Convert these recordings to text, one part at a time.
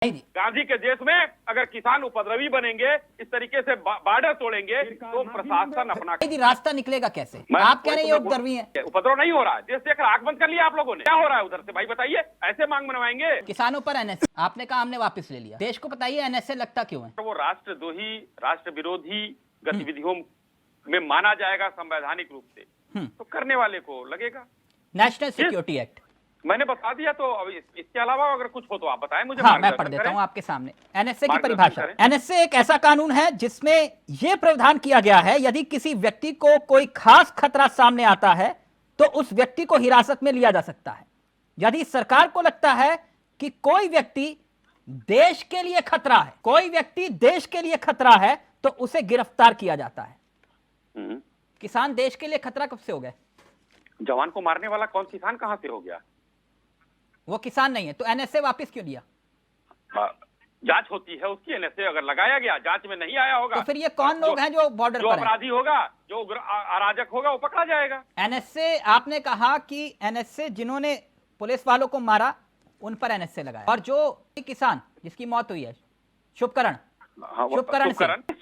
गांधी के देश में अगर किसान उपद्रवी बनेंगे, इस तरीके से बॉर्डर तोड़ेंगे, तो प्रशासन अपना रास्ता निकलेगा कैसे? आप कह रहे हैं उपद्रवी है, उपद्रव नहीं हो रहा है। देश देखकर आंख बंद कर लिया आप लोगों ने। क्या हो रहा है उधर से भाई बताइए, ऐसे मांग मनवाएंगे किसानों पर एनएसए? आपने कहा हमने वापस ले लिया। देश को बताइए एनएसए लगता क्यों है? तो वो राष्ट्रद्रोही, राष्ट्र विरोधी गतिविधियों में माना जाएगा संवैधानिक रूप से, तो करने वाले को लगेगा। नेशनल सिक्योरिटी एक्ट मैंने बता दिया, तो अब इसके अलावा अगर कुछ हो तो आप बताएं मुझे। हाँ, मैं पढ़ देता हूं आपके सामने एनएसए की परिभाषा। एनएसए एक ऐसा कानून है जिसमें यह प्रावधान किया गया है, यदि किसी व्यक्ति को कोई खास खतरा सामने आता है तो उस व्यक्ति को हिरासत में लिया जा सकता है। यदि सरकार को लगता है कि कोई व्यक्ति देश के लिए खतरा है, कोई व्यक्ति देश के लिए खतरा है, तो उसे गिरफ्तार किया जाता है। किसान देश के लिए खतरा कब से हो गए? जवान को मारने वाला कौन किसान कहां से हो गया? वो किसान नहीं है, तो एनएसए वापस क्यों दिया? जांच होती है उसकी, एनएसए अगर लगाया गया, जांच में नहीं आया होगा तो फिर ये कौन लोग हैं जो बॉर्डर पर अपराधी होगा, जो अराजक होगा, वो पकड़ा जाएगा। एनएसए, आपने कहा कि एनएसए जिन्होंने पुलिस वालों को मारा उन पर एनएसए लगाया, और जो किसान जिसकी मौत हुई है शुभकरण,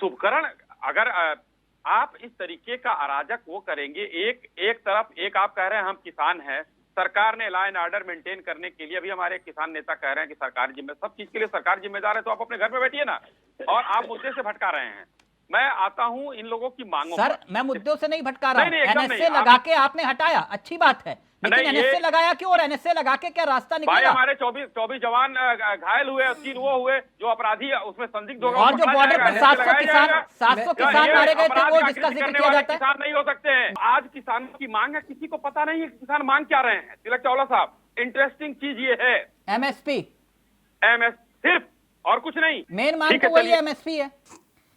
शुभकरण अगर आप इस तरीके का अराजक वो करेंगे, एक तरफ एक आप कह रहे हैं हम किसान हैं, सरकार ने लॉ एंड ऑर्डर मेंटेन करने के लिए, अभी हमारे किसान नेता कह रहे हैं कि सरकार सब चीज के लिए सरकार जिम्मेदार है, तो आप अपने घर में बैठिए ना, और आप मुद्दे से भटका रहे हैं। मैं आता हूं इन लोगों की मांगों सर पर। मैं मुद्दों से नहीं भटका रहा हूं। एनएसए लगा के आपने हटाया, अच्छी बात है, लेकिन एनएसए लगाया क्यों? और एनएसए लगा के क्या रास्ता निकला? भाई हमारे 24 जवान घायल हुए, 3 वो हुए जो अपराधी उसमें संदिग्ध होगा, और जो बॉर्डर पर 700 किसान मारे गए थे, वो जिसका जिक्र किया जाता है। किसान नहीं हो सकते हैं। आज किसानों की मांग है, किसी को पता नहीं है किसान मांग क्या रहे हैं। तिलक चावला साहब, इंटरेस्टिंग चीज ये है, एमएसपी सिर्फ, और कुछ नहीं। मेन मांग तो वही एमएसपी है,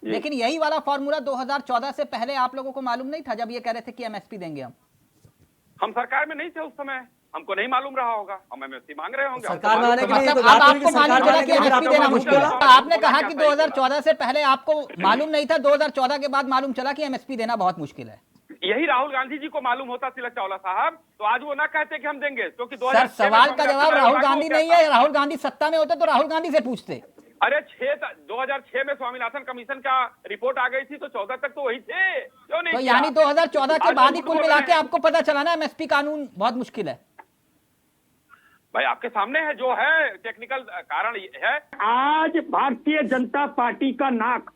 लेकिन यही वाला फॉर्मूला 2014 से पहले आप लोगों को मालूम नहीं था, जब ये कह रहे थे कि एमएसपी देंगे हम सरकार में नहीं थे उस समय, हमको नहीं मालूम रहा होगा, हम एमएसपी मांग रहे होंगे। सरकार में आने के लिए तो आपको मालूम चला कि एमएसपी देना मुश्किल है। आपने कहा कि 2014 से पहले आपको मालूम नहीं था, 2014 के बाद मालूम चला कि एमएसपी देना बहुत मुश्किल है। यही राहुल गांधी जी को मालूम होता तिलक चावला साहब, तो आज वो ना कहते कि हम देंगे, क्योंकि सर सवाल का जवाब राहुल गांधी नहीं है। राहुल गांधी सत्ता में होते तो राहुल गांधी से पूछते। अरे 2006 में स्वामीनाथन कमीशन का रिपोर्ट आ गई थी, तो 14 तक तो वही थे, क्यों नहीं? तो यानी 2014 के बाद ही कुल मिला के आपको पता चला ना एमएसपी कानून बहुत मुश्किल है। भाई आपके सामने है, जो है टेक्निकल कारण है। आज भारतीय जनता पार्टी का नाक,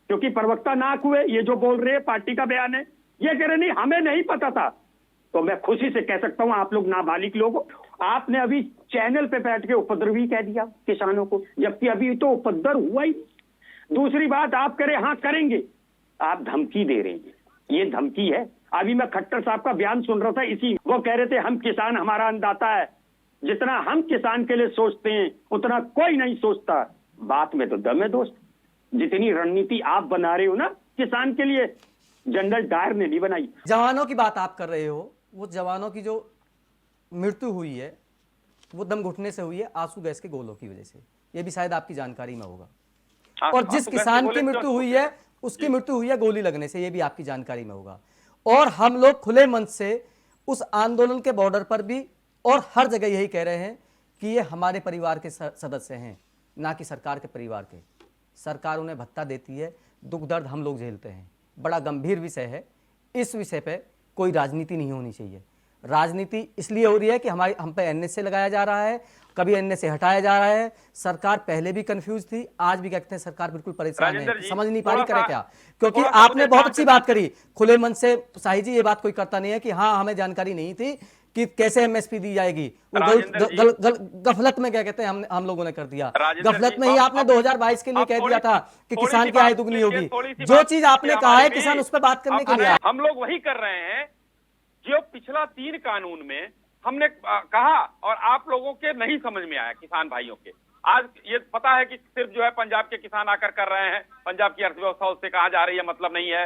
क्योंकि प्रवक्ता नाक हुए, ये जो बोल रहे हैं पार्टी का बयान है, ये कह रहे नहीं हमें नहीं पता था, तो मैं खुशी से कह सकता हूं आप लोग नाबालिग लोग हो। आपने अभी चैनल पे बैठ के उपद्रवी कह दिया किसानों को, जबकि अभी तो उपद्रव हुआ ही। दूसरी बात आप करें, हाँ करेंगे, आप धमकी दे रहे हैं, ये धमकी है। अभी मैं खट्टर साहब का बयान सुन रहा था, इसी वो कह रहे थे हम किसान, हमारा अन्नदाता है, जितना हम किसान के लिए सोचते हैं उतना कोई नहीं सोचता। बात में तो दम है दोस्त, जितनी रणनीति आप बना रहे हो ना किसान के लिए, जनरल डायर ने नहीं बनाई। जवानों की बात आप कर रहे हो, वो जवानों की जो मृत्यु हुई है वो दम घुटने से हुई है, आंसू गैस के गोलों की वजह से, ये भी शायद आपकी जानकारी में होगा। और जिस किसान की मृत्यु हुई है उसकी मृत्यु हुई है गोली लगने से, ये भी आपकी जानकारी में होगा। और हम लोग खुले मन से उस आंदोलन के बॉर्डर पर भी और हर जगह यही कह रहे हैं कि ये हमारे परिवार के सदस्य हैं, ना कि सरकार के परिवार के। सरकार उन्हें भत्ता देती है, दुख दर्द हम लोग झेलते हैं। बड़ा गंभीर विषय है, इस विषय पे कोई राजनीति नहीं होनी चाहिए। राजनीति इसलिए हो रही है कि हम पे एनएसए लगाया जा रहा है, कभी एनएसए हटाया जा रहा है। सरकार पहले भी कंफ्यूज थी, आज भी कहते हैं सरकार बिल्कुल परेशान है, समझ नहीं पा रही करे क्या। क्योंकि आपने बहुत अच्छी बात करी, खुले मन से शाही जी, ये बात कोई करता नहीं है कि हाँ हमें जानकारी नहीं थी कि कैसे एमएसपी दी जाएगी। गफलत में क्या कहते हैं हम लोगों ने कर दिया, गफलत में ही आपने 2022 के लिए कह दिया था कि किसान की आय दुगनी होगी। जो चीज आपने कहा है किसान उस पर बात करने के लिए, हम लोग वही कर रहे हैं जो पिछला 3 कानून में हमने कहा और आप लोगों के नहीं समझ में आया किसान भाइयों के। आज ये पता है कि सिर्फ जो है पंजाब के किसान आकर कर रहे हैं, पंजाब की अर्थव्यवस्था उससे कहां जा रही है मतलब नहीं है।